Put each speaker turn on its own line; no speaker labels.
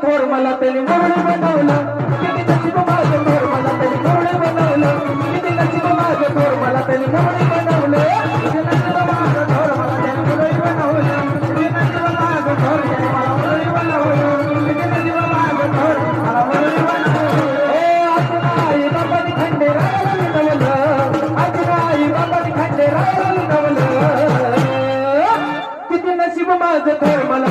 थोर मला त्याने मोरळे बनवलं किती नशीब माझं थोर मला त्याने मोरळे बनवलं किती नशीब माझं थोर मला त्याने मोरळे बनवलं किती नशीब माझं थोर मला त्याने मोरळे बनवलं किती नशीब माझं थोर त्याने मला मोरळे बनवलं किती नशीब माझं थोर मला मोरळे बनवलं आई बाबांनी खंडेरायाला विनवलं आई बाबांनी खंडेरायाला विनवलं किती नशीब माझं थोर मला